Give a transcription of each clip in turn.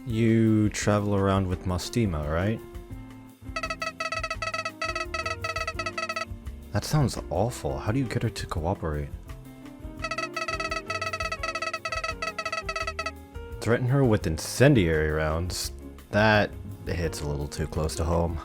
You travel around with Mostima, right? That sounds awful. How do you get her to cooperate? Threaten her with incendiary rounds? That hits a little too close to home.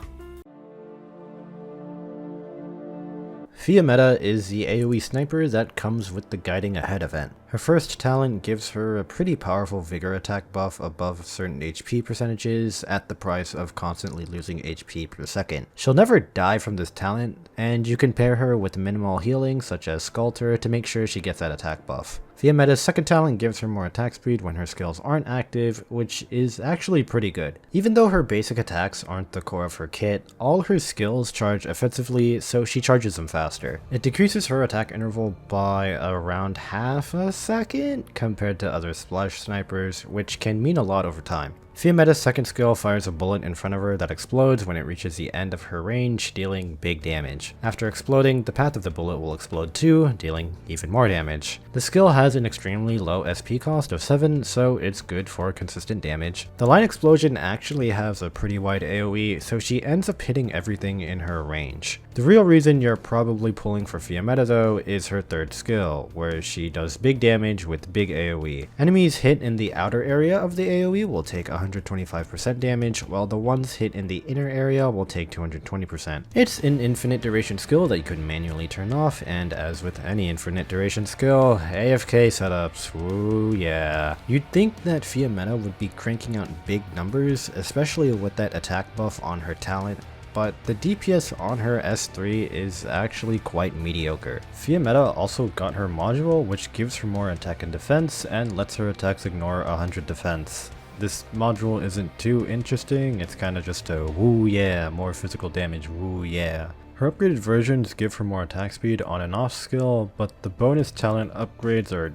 Fiammetta is the AoE sniper that comes with the Guiding Ahead event. Her first talent gives her a pretty powerful vigor attack buff above certain HP percentages at the price of constantly losing HP per second. She'll never die from this talent, and you can pair her with minimal healing such as Sculptor to make sure she gets that attack buff. Fiammetta's second talent gives her more attack speed when her skills aren't active, which is actually pretty good. Even though her basic attacks aren't the core of her kit, all her skills charge offensively, so she charges them faster. It decreases her attack interval by around half a second compared to other splash snipers, which can mean a lot over time. Fiammetta's second skill fires a bullet in front of her that explodes when it reaches the end of her range, dealing big damage. After exploding, the path of the bullet will explode too, dealing even more damage. The skill has an extremely low SP cost of 7, so it's good for consistent damage. The line explosion actually has a pretty wide AoE, so she ends up hitting everything in her range. The real reason you're probably pulling for Fiammetta though is her third skill, where she does big damage with big AoE. Enemies hit in the outer area of the AoE will take 125% damage, while the ones hit in the inner area will take 220%. It's an infinite duration skill that you can manually turn off, and as with any infinite duration skill, AFK setups, ooh yeah. You'd think that Fiammetta would be cranking out big numbers, especially with that attack buff on her talent, but the DPS on her S3 is actually quite mediocre. Fiammetta also got her module, which gives her more attack and defense, and lets her attacks ignore 100 defense. This module isn't too interesting, it's kinda just a woo yeah, more physical damage, woo yeah. Her upgraded versions give her more attack speed on and off skill, but the bonus talent upgrades are...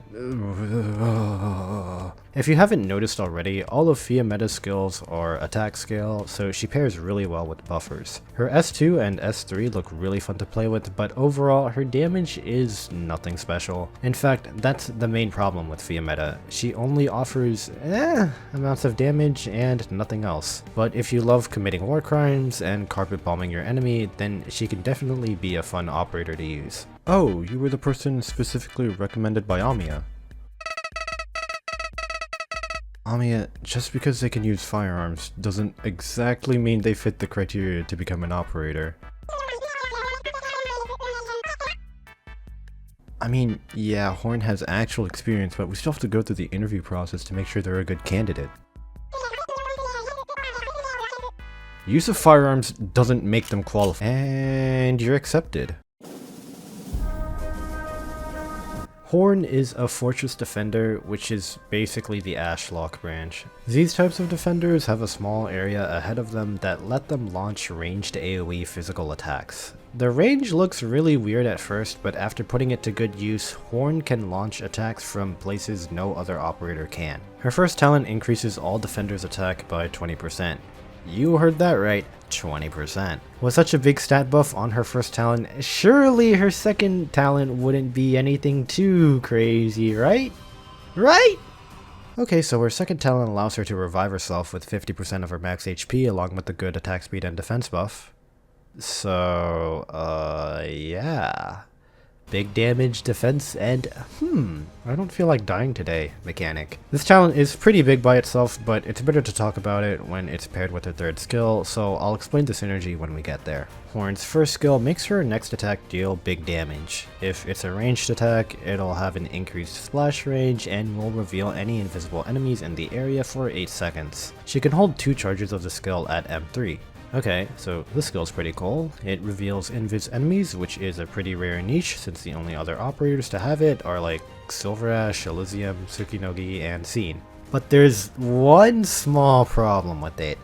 If you haven't noticed already, all of Fiammetta's skills are attack scale, so she pairs really well with buffers. Her S2 and S3 look really fun to play with, but overall her damage is nothing special. In fact, that's the main problem with Fiammetta. She only offers amounts of damage and nothing else. But if you love committing war crimes and carpet bombing your enemy, then she can definitely be a fun operator to use. Oh, you were the person specifically recommended by Amiya. Amiya, just because they can use firearms doesn't exactly mean they fit the criteria to become an operator. I mean, yeah, Horn has actual experience, but we still have to go through the interview process to make sure they're a good candidate. Use of firearms doesn't make them qualify. And you're accepted. Horn is a fortress defender, which is basically the Ashlock branch. These types of defenders have a small area ahead of them that let them launch ranged AoE physical attacks. The range looks really weird at first, but after putting it to good use, Horn can launch attacks from places no other operator can. Her first talent increases all defenders' attack by 20%. You heard that right, 20%. With such a big stat buff on her first talent, surely her second talent wouldn't be anything too crazy, right? Right? Okay, so her second talent allows her to revive herself with 50% of her max HP along with the good attack speed and defense buff. So, yeah. Big damage, defense, and I don't feel like dying today mechanic. This talent is pretty big by itself, but it's better to talk about it when it's paired with her third skill, so I'll explain the synergy when we get there. Horn's first skill makes her next attack deal big damage. If it's a ranged attack, it'll have an increased splash range and will reveal any invisible enemies in the area for 8 seconds. She can hold 2 charges of the skill at M3. Okay, so this skill's pretty cool. It reveals invis enemies, which is a pretty rare niche since the only other operators to have it are like Silverash, Elysium, Tsukinogi, and Scene. But there's one small problem with it.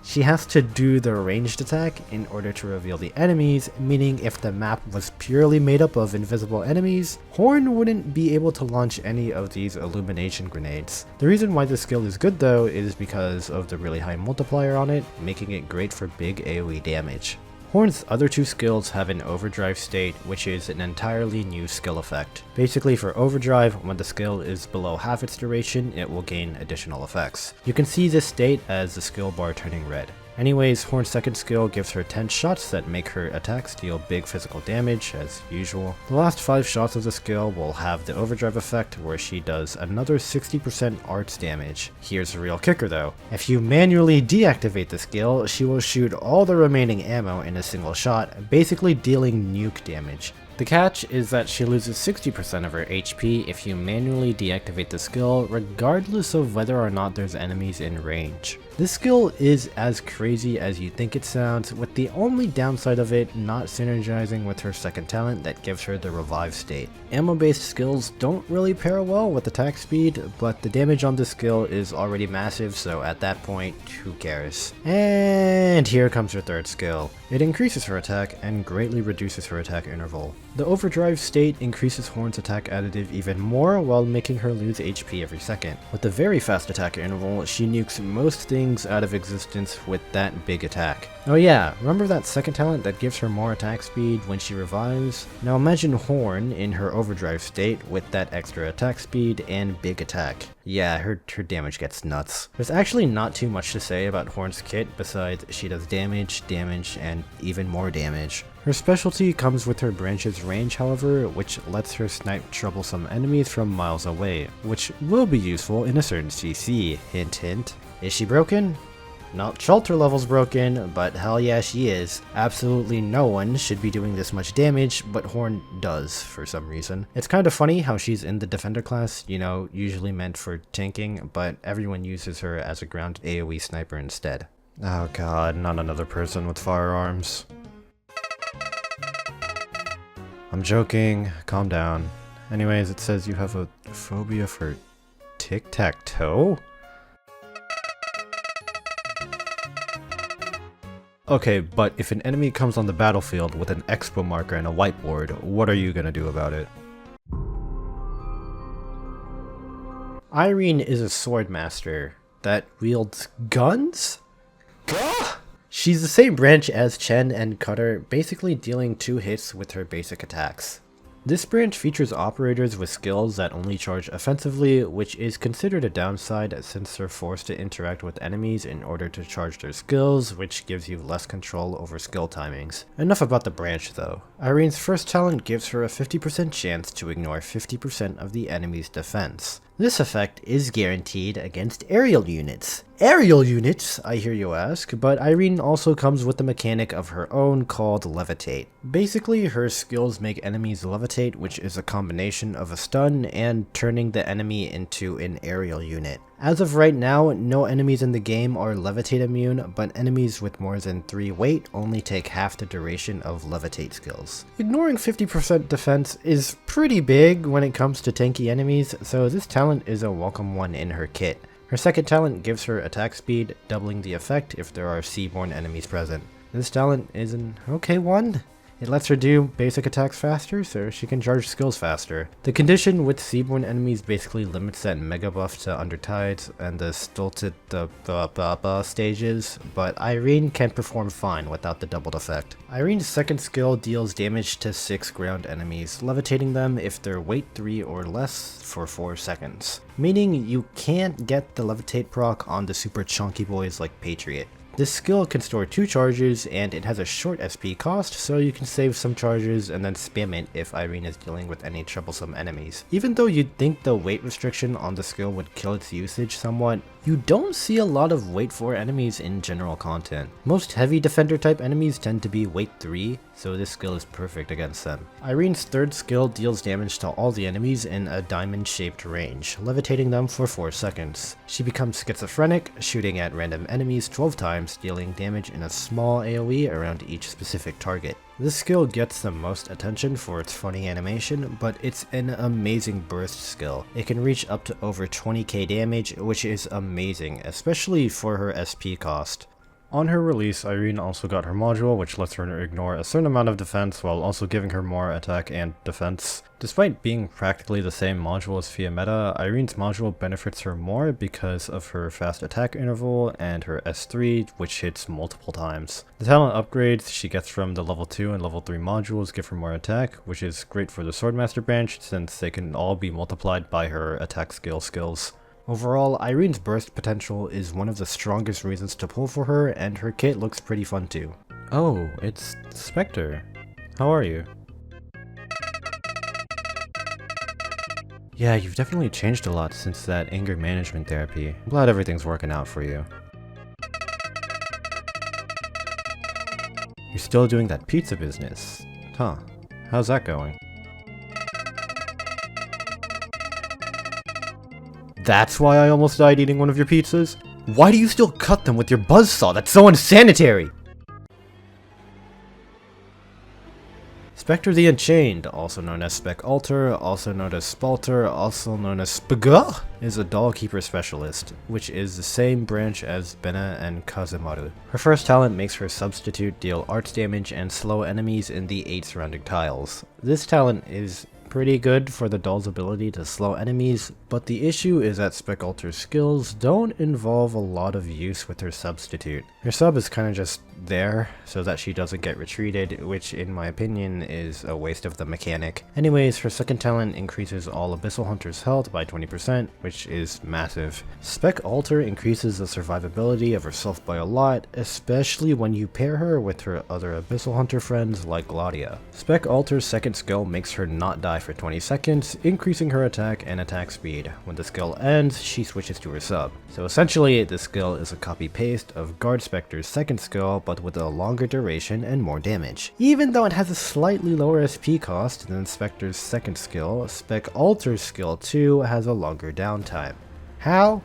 She has to do the ranged attack in order to reveal the enemies, meaning if the map was purely made up of invisible enemies, Horn wouldn't be able to launch any of these illumination grenades. The reason why this skill is good though is because of the really high multiplier on it, making it great for big AoE damage. Horn's other two skills have an overdrive state, which is an entirely new skill effect. Basically for overdrive, when the skill is below half its duration, it will gain additional effects. You can see this state as the skill bar turning red. Anyways, Horn's second skill gives her 10 shots that make her attacks deal big physical damage, as usual. The last 5 shots of the skill will have the overdrive effect, where she does another 60% arts damage. Here's the real kicker though. If you manually deactivate the skill, she will shoot all the remaining ammo in a single shot, basically dealing nuke damage. The catch is that she loses 60% of her HP if you manually deactivate the skill, regardless of whether or not there's enemies in range. This skill is as crazy as you think it sounds, with the only downside of it not synergizing with her second talent that gives her the revive state. Ammo-based skills don't really pair well with attack speed, but the damage on this skill is already massive, so at that point, who cares? And here comes her third skill. It increases her attack and greatly reduces her attack interval. The overdrive state increases Horn's attack additive even more while making her lose HP every second. With the very fast attack interval, she nukes most things out of existence with that big attack. Oh yeah, remember that second talent that gives her more attack speed when she revives? Now imagine Horn in her overdrive state with that extra attack speed and big attack. Yeah, her damage gets nuts. There's actually not too much to say about Horn's kit besides she does damage, and even more damage. Her specialty comes with her branch's range, however, which lets her snipe troublesome enemies from miles away, which will be useful in a certain CC, hint hint. Is she broken? Not Shelter level's broken, but hell yeah she is. Absolutely no one should be doing this much damage, but Horn does for some reason. It's kind of funny how she's in the Defender class, you know, usually meant for tanking, but everyone uses her as a ground AoE sniper instead. Oh god, not another person with firearms. I'm joking, calm down. Anyways, it says you have a phobia for tic-tac-toe? Okay, but if an enemy comes on the battlefield with an expo marker and a whiteboard, what are you gonna do about it? Irene is a sword master that wields guns? Gah! She's the same branch as Chen and Cutter, basically dealing 2 hits with her basic attacks. This branch features operators with skills that only charge offensively, which is considered a downside since they're forced to interact with enemies in order to charge their skills, which gives you less control over skill timings. Enough about the branch though. Irene's first talent gives her a 50% chance to ignore 50% of the enemy's defense. This effect is guaranteed against aerial units. Aerial units, I hear you ask, but Irene also comes with a mechanic of her own called Levitate. Basically, her skills make enemies levitate, which is a combination of a stun and turning the enemy into an aerial unit. As of right now, no enemies in the game are levitate immune, but enemies with more than 3 weight only take half the duration of levitate skills. Ignoring 50% defense is pretty big when it comes to tanky enemies, so this talent is a welcome one in her kit. Her second talent gives her attack speed, doubling the effect if there are seaborne enemies present. This talent is an okay one. It lets her do basic attacks faster, so she can charge skills faster. The condition with seaborne enemies basically limits that mega buff to Undertides and the stilted stages, but Irene can perform fine without the doubled effect. Irene's second skill deals damage to 6 ground enemies, levitating them if they're weight 3 or less for 4 seconds. Meaning you can't get the levitate proc on the super chunky boys like Patriot. This skill can store 2 charges, and it has a short SP cost, so you can save some charges and then spam it if Irene is dealing with any troublesome enemies. Even though you'd think the weight restriction on the skill would kill its usage somewhat, you don't see a lot of weight 4 enemies in general content. Most heavy defender type enemies tend to be weight 3, so this skill is perfect against them. Irene's third skill deals damage to all the enemies in a diamond shaped range, levitating them for 4 seconds. She becomes schizophrenic, shooting at random enemies 12 times, dealing damage in a small AoE around each specific target. This skill gets the most attention for its funny animation, but it's an amazing burst skill. It can reach up to over 20k damage, which is amazing, especially for her SP cost. On her release, Irene also got her module, which lets her ignore a certain amount of defense while also giving her more attack and defense. Despite being practically the same module as Fiammetta, Irene's module benefits her more because of her fast attack interval and her S3, which hits multiple times. The talent upgrades she gets from the level 2 and level 3 modules give her more attack, which is great for the Swordmaster branch since they can all be multiplied by her attack skills. Overall, Irene's burst potential is one of the strongest reasons to pull for her, and her kit looks pretty fun too. Oh, it's Specter. How are you? Yeah, you've definitely changed a lot since that anger management therapy. I'm glad everything's working out for you. You're still doing that pizza business. Huh. How's that going? That's why I almost died eating one of your pizzas? Why do you still cut them with your buzzsaw? That's so unsanitary! Specter the Unchained, also known as Spec Alter, also known as Spalter, also known as Spagah, is a doll keeper specialist, which is the same branch as Benna and Kazemaru. Her first talent makes her substitute deal arts damage and slow enemies in the 8 surrounding tiles. This talent is pretty good for the doll's ability to slow enemies, but the issue is that Spec Alter's skills don't involve a lot of use with her substitute. Her sub is kinda just there so that she doesn't get retreated, which in my opinion is a waste of the mechanic. Anyways, her second talent increases all Abyssal Hunters' health by 20%, which is massive. Spec Alter increases the survivability of herself by a lot, especially when you pair her with her other Abyssal Hunter friends like Gladia. Spec Alter's second skill makes her not die for 20 seconds, increasing her attack and attack speed. When the skill ends, she switches to her sub. So essentially, this skill is a copy-paste of Guard Specter's second skill, but with a longer duration and more damage. Even though it has a slightly lower SP cost than Specter's second skill, Spec Alter's skill 2 has a longer downtime. How?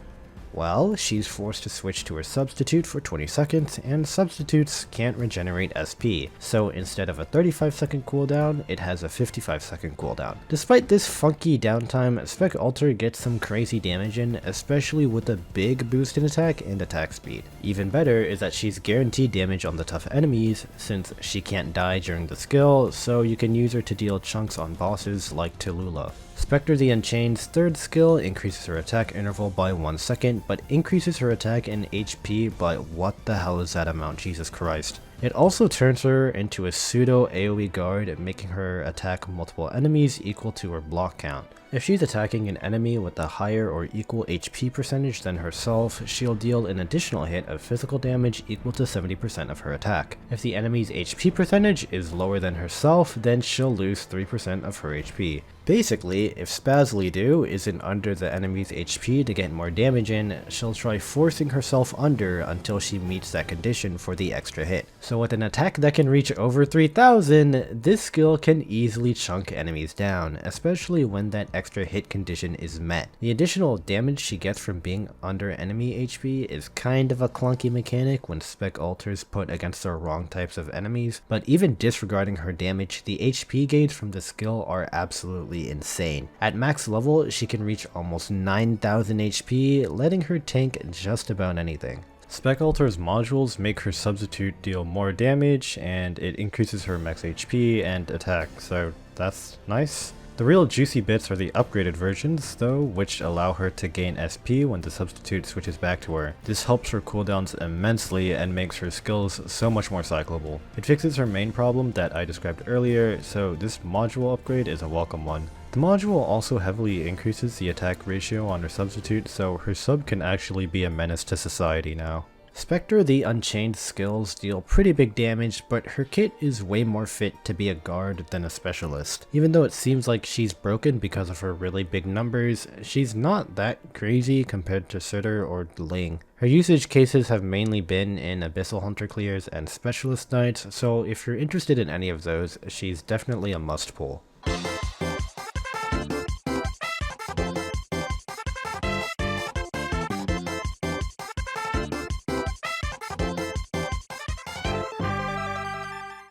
Well, she's forced to switch to her substitute for 20 seconds, and substitutes can't regenerate SP, so instead of a 35-second cooldown, it has a 55-second cooldown. Despite this funky downtime, Spec Alter gets some crazy damage in, especially with a big boost in attack and attack speed. Even better is that she's guaranteed damage on the tough enemies, since she can't die during the skill, so you can use her to deal chunks on bosses like Tallulah. Specter the Unchained's third skill increases her attack interval by 1 second, but increases her attack and HP by what the hell is that amount, Jesus Christ. It also turns her into a pseudo AoE guard, making her attack multiple enemies equal to her block count. If she's attacking an enemy with a higher or equal HP percentage than herself, she'll deal an additional hit of physical damage equal to 70% of her attack. If the enemy's HP percentage is lower than herself, then she'll lose 3% of her HP. Basically, if Spazly Do isn't under the enemy's HP to get more damage in, she'll try forcing herself under until she meets that condition for the extra hit. So with an attack that can reach over 3000, this skill can easily chunk enemies down, especially when that extra hit condition is met. The additional damage she gets from being under enemy HP is kind of a clunky mechanic when Spec Alters put against the wrong types of enemies, but even disregarding her damage, the HP gains from the skill are absolutely insane. At max level, she can reach almost 9000 HP, letting her tank just about anything. Spec Alter's modules make her substitute deal more damage, and it increases her max HP and attack, so that's nice. The real juicy bits are the upgraded versions, though, which allow her to gain SP when the substitute switches back to her. This helps her cooldowns immensely and makes her skills so much more cyclable. It fixes her main problem that I described earlier, so this module upgrade is a welcome one. The module also heavily increases the attack ratio on her substitute, so her sub can actually be a menace to society now. Specter the Unchained skills deal pretty big damage, but her kit is way more fit to be a guard than a specialist. Even though it seems like she's broken because of her really big numbers, she's not that crazy compared to Sutter or Ling. Her usage cases have mainly been in Abyssal Hunter clears and Specialist Knights, so if you're interested in any of those, she's definitely a must pull.